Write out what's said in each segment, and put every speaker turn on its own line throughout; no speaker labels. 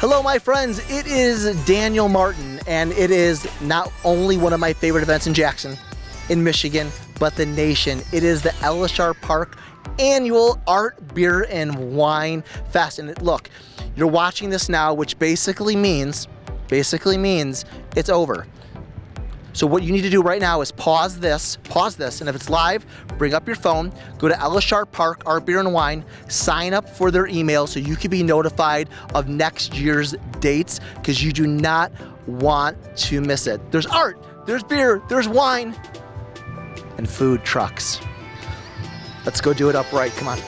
Hello, my friends. It is Daniel Martin, and it is not only one of my favorite events in Jackson, in Michigan, but the nation. It is the Ellishaar Park annual Art, Beer, and Wine Fest. And look, you're watching this now, which basically means it's over. So what you need to do right now is pause this, and if it's live, bring up your phone, go to Ellishaar Park, Art, Beer, and Wine, sign up for their email so you can be notified of next year's dates, because you do not want to miss it. There's art, there's beer, there's wine, and food trucks. Let's go do it upright, come on.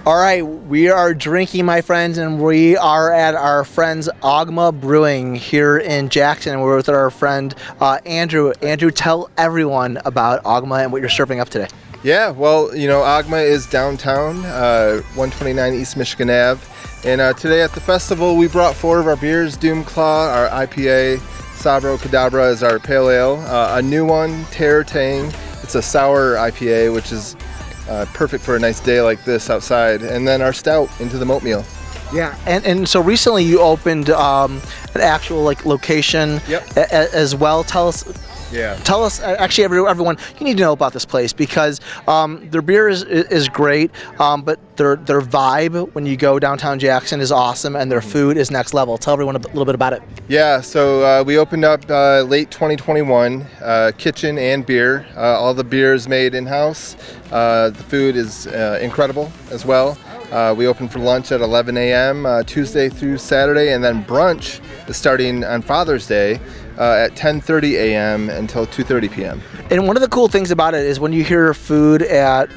All right, we are drinking, my friends, and we are at our friends Ogma Brewing here in Jackson, and we're with our friend Andrew. Andrew, tell everyone about Ogma and what you're serving up today.
Yeah, well, you know, Ogma is downtown, 129 East Michigan Ave, and today at the festival we brought 4 of our beers: Doomclaw, our IPA, Sabro Cadabra is our pale ale, a new one, Terror Tang. It's a sour IPA, which is perfect for a nice day like this outside, and then our stout, Into the Moatmeal.
Yeah, and so recently you opened an actual location.
Yep.
As well. Tell us.
Yeah.
Tell us, actually, everyone, you need to know about this place because their beer is great, but their vibe when you go downtown Jackson is awesome, and their food is next level. Tell everyone a little bit about it.
Yeah, so we opened up late 2021, kitchen and beer. All the beer is made in-house. The food is incredible as well. We open for lunch at 11 a.m. Tuesday through Saturday, and then brunch is starting on Father's Day at 10:30 a.m. until 2:30 p.m.
And one of the cool things about it is when you hear food at,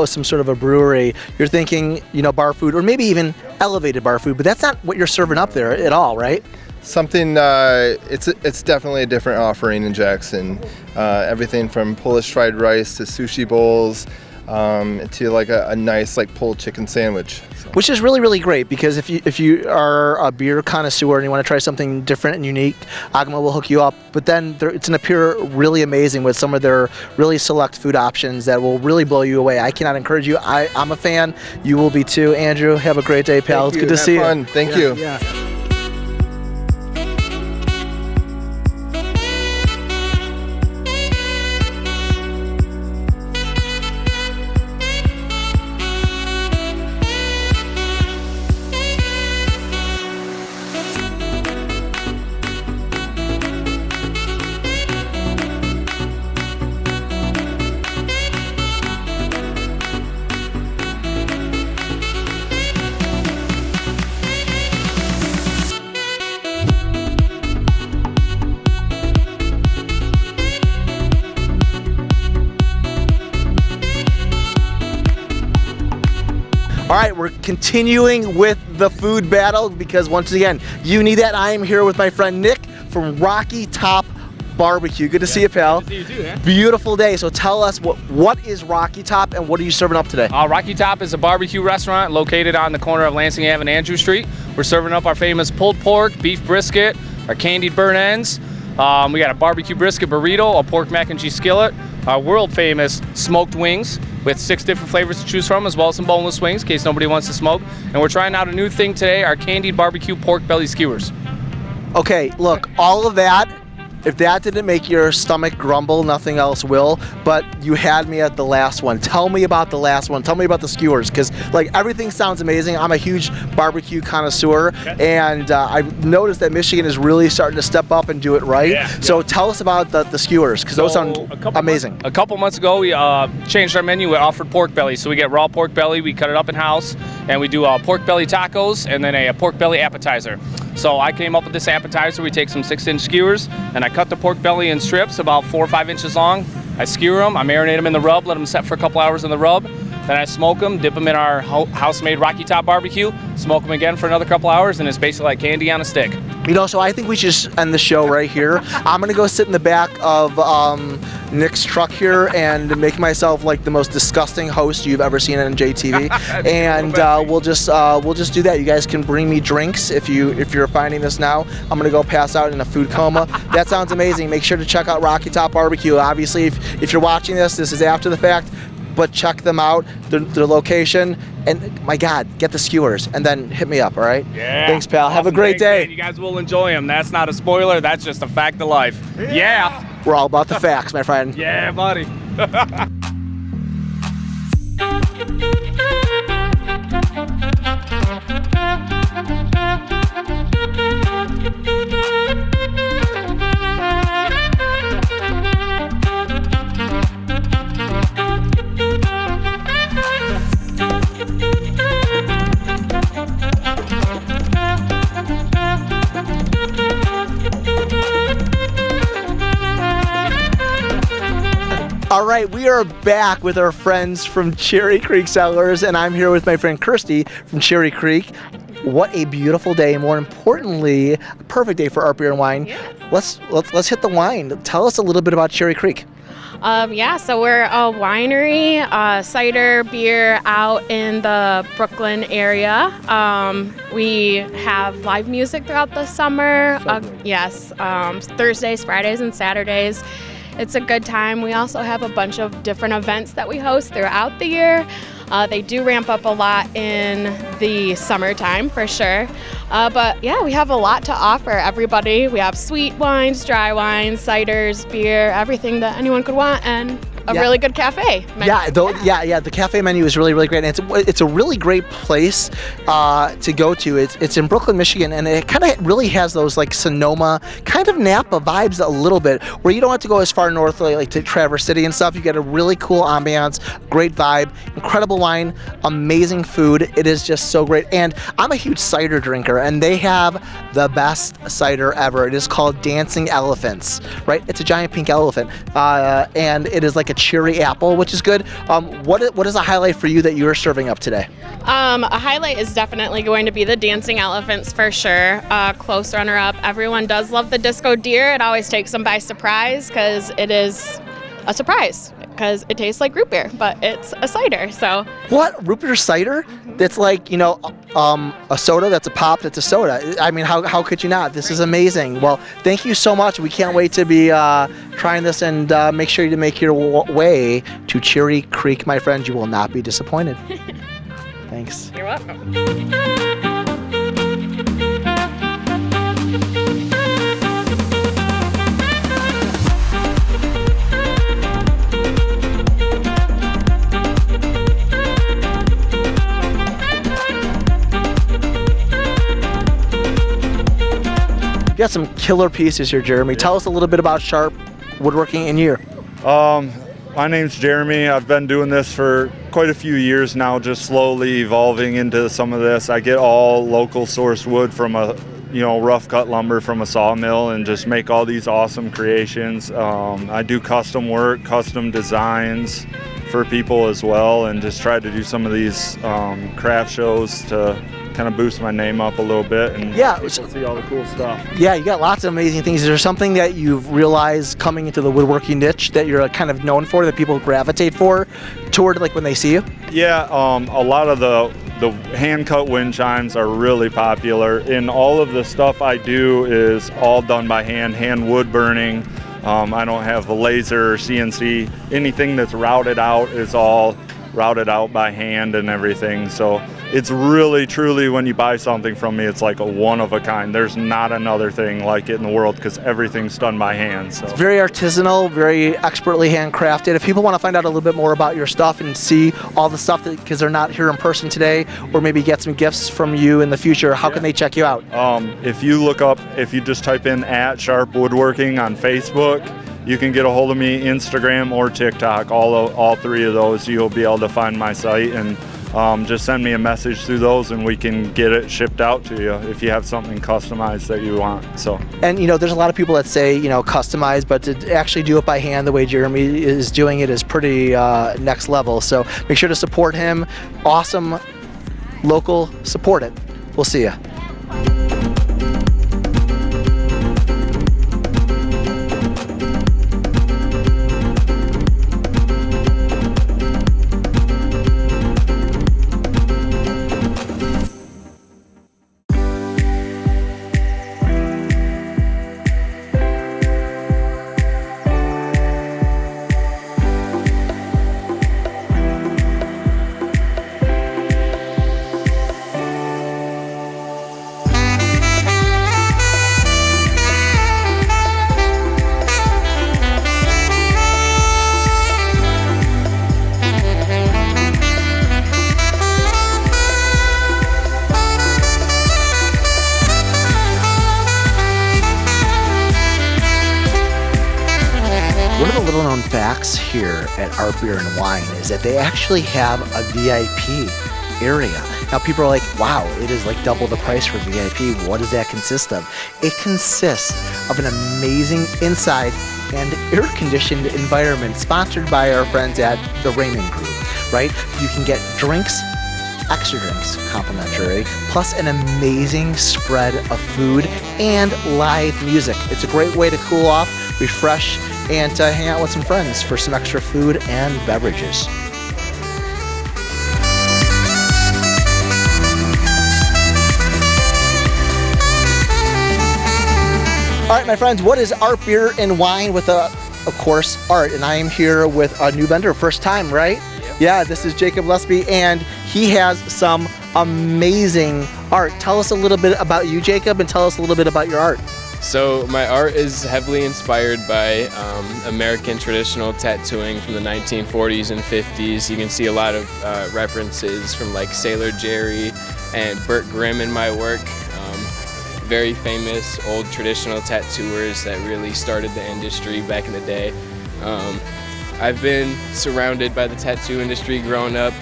some sort of a brewery, you're thinking, bar food, or maybe even elevated bar food, but that's not what you're serving up there at all, right?
Something, it's definitely a different offering in Jackson. Everything from Polish fried rice to sushi bowls, to a nice pulled chicken sandwich.
Which is really, really great, because if you are a beer connoisseur and you want to try something different and unique, Ogma will hook you up. But then it's going to appear really amazing with some of their really select food options that will really blow you away. I cannot encourage you. I'm a fan. You will be too. Andrew, have a great day, pal. It's good to see you.
Fun. Thank you.
Yeah. All right, we're continuing with the food battle because once again, you need that. I am here with my friend Nick from Rocky Top Barbecue. Good to see you, pal.
Good to see you too, man.
Beautiful day. So tell us what is Rocky Top and what are you serving up today?
Rocky Top is a barbecue restaurant located on the corner of Lansing Ave and Andrew Street. We're serving up our famous pulled pork, beef brisket, our candied burnt ends. We got a barbecue brisket burrito, a pork mac and cheese skillet, our world famous smoked wings with 6 different flavors to choose from, as well as some boneless wings in case nobody wants to smoke. And we're trying out a new thing today, our candied barbecue pork belly skewers.
Okay, look, all of that, if that didn't make your stomach grumble, nothing else will. But you had me at the last one. Tell me about the last one. Tell me about the skewers, because everything sounds amazing. I'm a huge barbecue connoisseur, and I've noticed that Michigan is really starting to step up and do it right.
Yeah.
So tell us about the skewers, because those sound amazing.
A couple months ago, we changed our menu. We offered pork belly. So we get raw pork belly, we cut it up in house, and we do pork belly tacos and then a pork belly appetizer. So I came up with this appetizer. We take some 6-inch skewers and I cut the pork belly in strips about 4 or 5 inches long. I skewer them, I marinate them in the rub, let them set for a couple hours in the rub. Then I smoke them, dip them in our house-made Rocky Top barbecue, smoke them again for another couple hours, and it's basically like candy on a stick.
You know, so I think we should just end the show right here. I'm gonna go sit in the back of Nick's truck here and make myself like the most disgusting host you've ever seen on JTV. And we'll just do that. You guys can bring me drinks if you're finding this now. I'm gonna go pass out in a food coma. That sounds amazing. Make sure to check out Rocky Top Barbecue. Obviously, if you're watching this is after the fact, but check them out, their location, and my God, get the skewers, and then hit me up, all right?
Yeah.
Thanks, pal.
Awesome.
Have a great day.
Man. You guys will enjoy them. That's not a spoiler. That's just a fact of life. Yeah.
We're all about the facts, my friend.
Yeah, buddy.
All right, we are back with our friends from Cherry Creek Cellars, and I'm here with my friend Kirsty from Cherry Creek. What a beautiful day, and more importantly, a perfect day for art, beer, and wine.
Yeah.
Let's hit the wine. Tell us a little bit about Cherry Creek.
So we're a winery, cider, beer out in the Brooklyn area. We have live music throughout the summer. Thursdays, Fridays, and Saturdays. It's a good time. We also have a bunch of different events that we host throughout the year. They do ramp up a lot in the summertime for sure. But yeah, we have a lot to offer everybody. We have sweet wines, dry wines, ciders, beer, everything that anyone could want, and a really good cafe menu.
The cafe menu is really, really great. And it's a really great place to go to. It's in Brooklyn, Michigan, and it kind of really has those like Sonoma, kind of Napa vibes a little bit, where you don't have to go as far north like to Traverse City and stuff. You get a really cool ambiance, great vibe, incredible wine, amazing food. It is just so great. And I'm a huge cider drinker, and they have the best cider ever. It is called Dancing Elephants, right? It's a giant pink elephant, and it is like a cherry apple, which is good. What is a highlight for you that you are serving up today?
A highlight is definitely going to be the Dancing Elephants for sure. Close runner-up. Everyone does love the Disco Deer. It always takes them by surprise because it is a surprise because it tastes like root beer, but it's a cider. So
what, root beer cider? That's like, a soda that's a pop that's a soda. I mean, how could you not? This is amazing. Well, thank you so much. We can't wait to be trying this, and make sure you make your way to Cherry Creek, my friend. You will not be disappointed. Thanks.
you're welcome.
You got some killer pieces here, Jeremy. Tell us a little bit about Sharp Woodworking in here.
My name's Jeremy. I've been doing this for quite a few years now, just slowly evolving into some of this. I get all local sourced wood from rough cut lumber from a sawmill, and just make all these awesome creations. I do custom work, custom designs for people as well, and just try to do some of these craft shows to kind of boost my name up a little bit, and people see all the cool stuff.
Yeah, you got lots of amazing things. Is there something that you've realized coming into the woodworking niche that you're kind of known for, that people gravitate toward like when they see you?
Yeah, a lot of the hand-cut wind chimes are really popular, and all of the stuff I do is all done by hand wood burning. I don't have a laser or CNC. Anything that's routed out is all routed out by hand and everything. So it's really, truly, when you buy something from me, it's like a one of a kind. There's not another thing like it in the world, because everything's done by hand. So
it's very artisanal, very expertly handcrafted. If people want to find out a little bit more about your stuff and see all the stuff, because they're not here in person today, or maybe get some gifts from you in the future, how can they check you out?
If you just type in @Sharp Woodworking on Facebook, you can get a hold of me, Instagram or TikTok. All three of those, you'll be able to find my site, and just send me a message through those, and we can get it shipped out to you if you have something customized that you want.
And there's a lot of people that say customize, but to actually do it by hand the way Jeremy is doing it is pretty next level. So make sure to support him. Awesome, local, support it. We'll see ya. the little known facts here at Art Beer and Wine is that they actually have a VIP area. Now people are like, wow, it is like double the price for VIP. What does that consist of? It consists of an amazing inside and air-conditioned environment sponsored by our friends at the Raymond Group, right? You can get drinks, extra drinks complimentary, plus an amazing spread of food and live music. It's a great way to cool off, refresh, and to hang out with some friends for some extra food and beverages. All right, my friends, what is Art Beer and Wine with, of course, Art? And I am here with a new vendor, first time, right? Yep. Yeah, this is Jacob Lesby, and he has some amazing art. Tell us a little bit about you, Jacob, and tell us a little bit about your art.
So my art is heavily inspired by American traditional tattooing from the 1940s and 50s. You can see a lot of references from like Sailor Jerry and Burt Grimm in my work. Very famous old traditional tattooers that really started the industry back in the day. I've been surrounded by the tattoo industry growing up.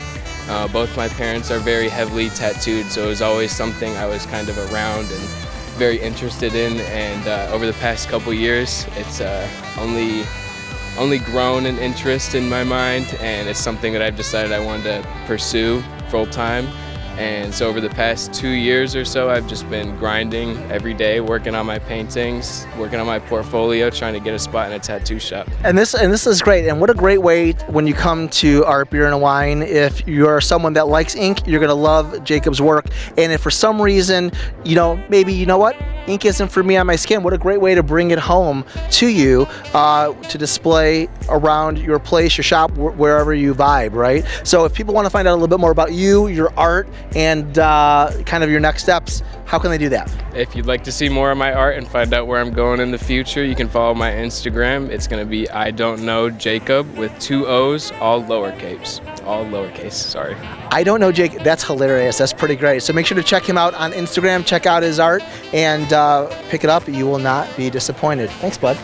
Both my parents are very heavily tattooed, so it was always something I was kind of around and very interested in. And over the past couple years, it's only grown an interest in my mind, and it's something that I've decided I wanted to pursue full time. And so over the past 2 years or so, I've just been grinding every day, working on my paintings, working on my portfolio, trying to get a spot in a tattoo shop.
And this is great. And what a great way when you come to Art Beer and Wine. If you're someone that likes ink, you're gonna love Jacob's work. And if for some reason, maybe what, ink isn't for me on my skin, what a great way to bring it home to you to display around your place, your shop, wherever you vibe, right? So if people want to find out a little bit more about you, your art, and kind of your next steps, how can they do that?
If you'd like to see more of my art and find out where I'm going in the future, you can follow my Instagram. It's going to be I Don't Know Jacob with 2 O's, all lowercase. All lowercase, sorry.
I Don't Know Jacob. That's hilarious. That's pretty great. So make sure to check him out on Instagram, check out his art, and pick it up. You will not be disappointed. Thanks, bud.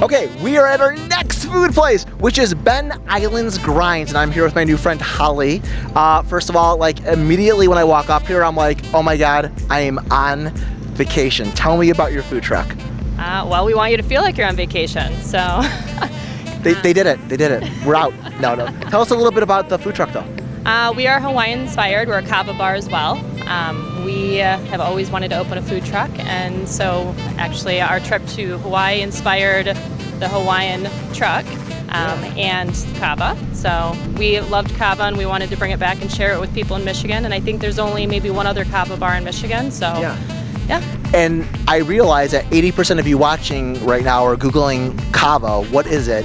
Okay, we are at our next food place, which is Ben Island's Grinds, and I'm here with my new friend Holly. First of all, like immediately when I walk up here, I'm like, oh my God, I am on vacation. Tell me about your food truck.
Well, we want you to feel like you're on vacation, so.
They did it. They did it. We're out. No. Tell us a little bit about the food truck, though.
We are Hawaiian inspired. We're a kava bar as well. We have always wanted to open a food truck, and so actually our trip to Hawaii inspired the Hawaiian truck and kava. So we loved kava and we wanted to bring it back and share it with people in Michigan, and I think there's only maybe one other kava bar in Michigan, so yeah.
And I realize that 80% of you watching right now are Googling kava. What is it?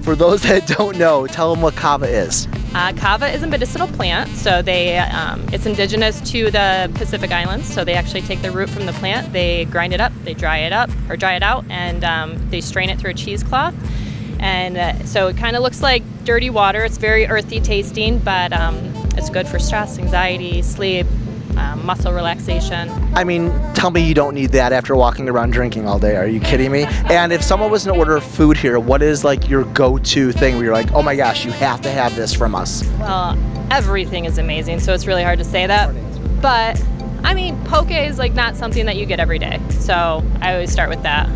For those that don't know, tell them what kava is.
Kava is a medicinal plant, so it's indigenous to the Pacific Islands. So they actually take the root from the plant, they grind it up, they dry it out, and they strain it through a cheesecloth. And so it kind of looks like dirty water. It's very earthy tasting, but it's good for stress, anxiety, sleep, muscle relaxation.
I mean, tell me you don't need that after walking around drinking all day. Are you kidding me? And if someone was to order food here, what is like your go-to thing where you're like, oh my gosh, you have to have this from us?
Well, everything is amazing, so it's really hard to say that. But I mean, poke is like not something that you get every day, so I always start with that.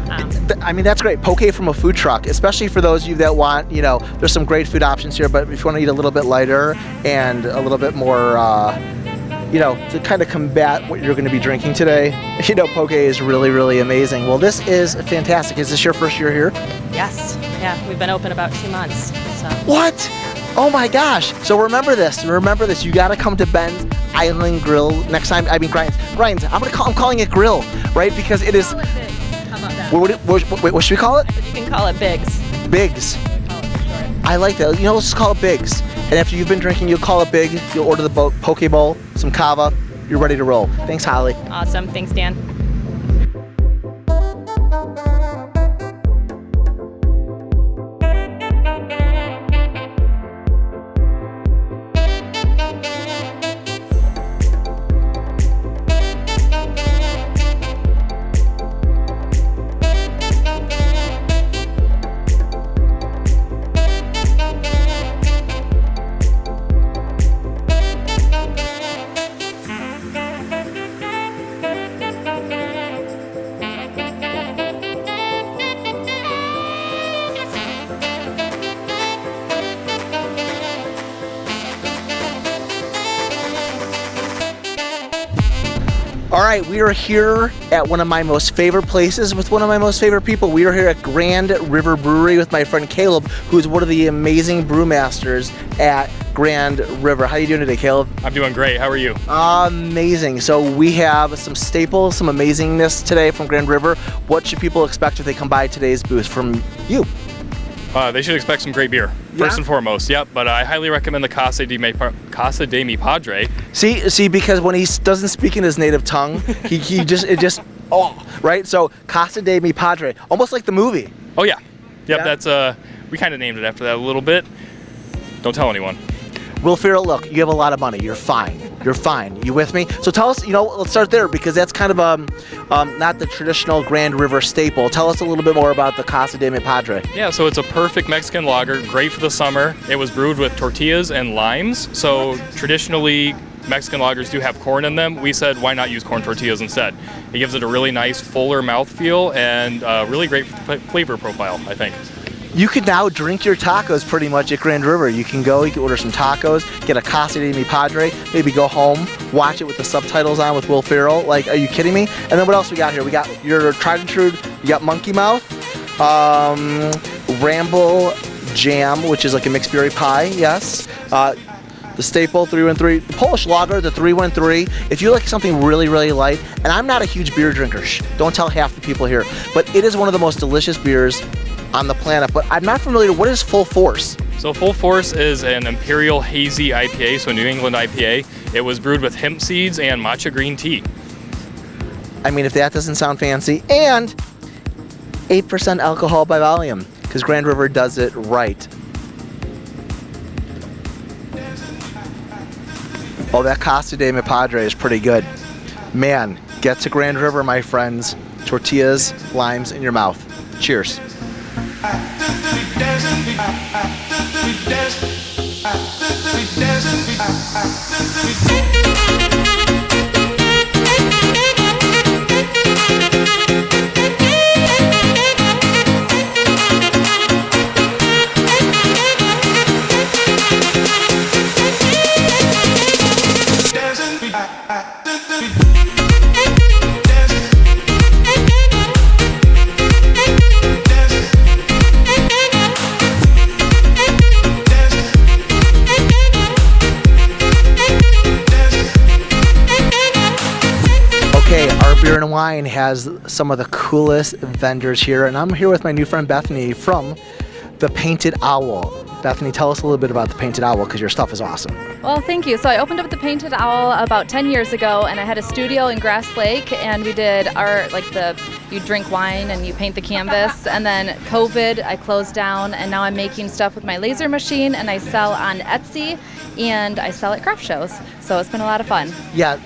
I mean, that's great. Poke from a food truck, especially for those of you that want, there's some great food options here, but if you want to eat a little bit lighter and a little bit more, to kind of combat what you're going to be drinking today, poke is really, really amazing. Well, this is fantastic. Is this your first year here?
Yes. Yeah, we've been open about 2 months. So.
What? Oh my gosh. So remember this. You got to come to Ben's Island Grill next time. I mean, Grinds. I'm calling it Grill, right? Because it is.
How about that?
What should we call it?
You can call it Biggs.
Biggs. I like that. You know, let's just call it Biggs. And after you've been drinking, you'll call it big. You'll order the poke bowl, some kava. You're ready to roll. Thanks, Holly.
Awesome. Thanks, Dan.
All right, we are here at one of my most favorite places with one of my most favorite people. We are here at Grand River Brewery with my friend Caleb, who is one of the amazing brewmasters at Grand River. How are you doing today, Caleb?
I'm doing great. How are you?
Amazing. So we have some staples, some amazingness today from Grand River. What should people expect if they come by today's booth from you?
They should expect some great beer, first and foremost. Yep, but I highly recommend the Casa de Mi Padre.
See, because when he doesn't speak in his native tongue, right? So Casa de Mi Padre, almost like the movie.
Oh yeah, yep.
Yeah?
That's we kind of named it after that a little bit. Don't tell anyone.
Will Ferrell, look, you have a lot of money. You're fine. You're fine. You with me? So tell us, let's start there because that's kind of not the traditional Grand River staple. Tell us a little bit more about the Casa de Mi Padre.
Yeah, so it's a perfect Mexican lager, great for the summer. It was brewed with tortillas and limes. So traditionally, Mexican lagers do have corn in them. We said, why not use corn tortillas instead? It gives it a really nice, fuller mouthfeel and really great flavor profile, I think.
You can now drink your tacos pretty much at Grand River. You can order some tacos, get a Casa de Mi Padre, maybe go home, watch it with the subtitles on with Will Ferrell. Like, are you kidding me? And then what else we got here? We got your tried and true, you got Monkey Mouth, Ramble Jam, which is like a mixed berry pie, yes. The staple 313, the Polish Lager, the 313. If you like something really, really light, and I'm not a huge beer drinker, don't tell half the people here, but it is one of the most delicious beers on the planet. But I'm not familiar. What is Full Force?
So Full Force is an Imperial Hazy IPA, so New England IPA. It was brewed with hemp seeds and matcha green tea.
I mean, if that doesn't sound fancy. And 8% alcohol by volume, because Grand River does it right. Oh, that Casa de Mi Padre is pretty good. Man, get to Grand River, my friends. Tortillas, limes in your mouth. Cheers. Beer and Wine has some of the coolest vendors here, and I'm here with my new friend Bethany from The Painted Owl. Bethany, tell us a little bit about The Painted Owl because your stuff is awesome.
Well, thank you. So I opened up The Painted Owl about 10 years ago, and I had a studio in Grass Lake, and we did art, you drink wine and you paint the canvas, and then COVID, I closed down, and now I'm making stuff with my laser machine, and I sell on Etsy, and I sell at craft shows. So it's been a lot of fun.
Yeah,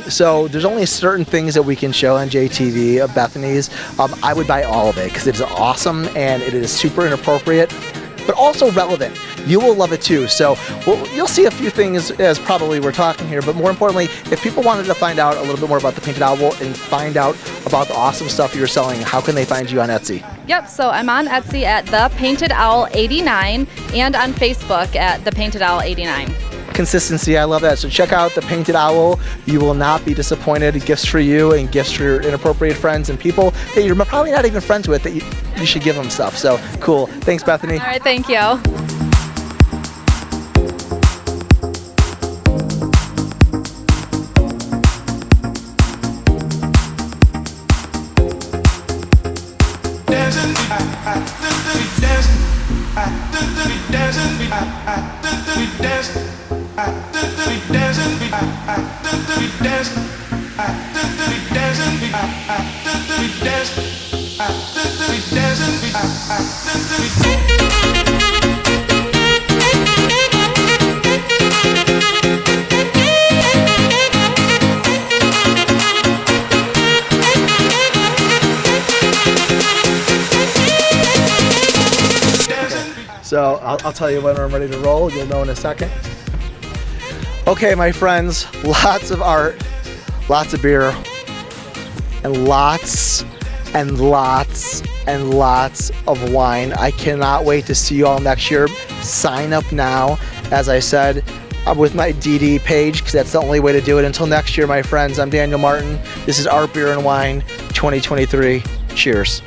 so there's only certain things that we can show on JTV of Bethany's. I would buy all of it because it is awesome and it is super inappropriate, but also relevant. You will love it too. So you'll see a few things as probably we're talking here, but more importantly, if people wanted to find out a little bit more about The Painted Owl and find out about the awesome stuff you're selling, how can they find you on Etsy?
Yep, so I'm on Etsy at The Painted Owl 89 and on Facebook at The Painted Owl 89.
Consistency, I love that. So check out The Painted Owl. You will not be disappointed. Gifts for you and gifts for your inappropriate friends and people that you're probably not even friends with that you should give them stuff. So cool. Thanks, Bethany.
All right, thank you.
So I'll tell you when I'm ready to roll. You'll know in a second. Okay, my friends, lots of art, lots of beer, and lots and lots and lots of wine. I cannot wait to see you all next year. Sign up now. As I said, I'm with my DD page because that's the only way to do it. Until next year, my friends, I'm Daniel Martin. This is Art, Beer, and Wine 2023. Cheers.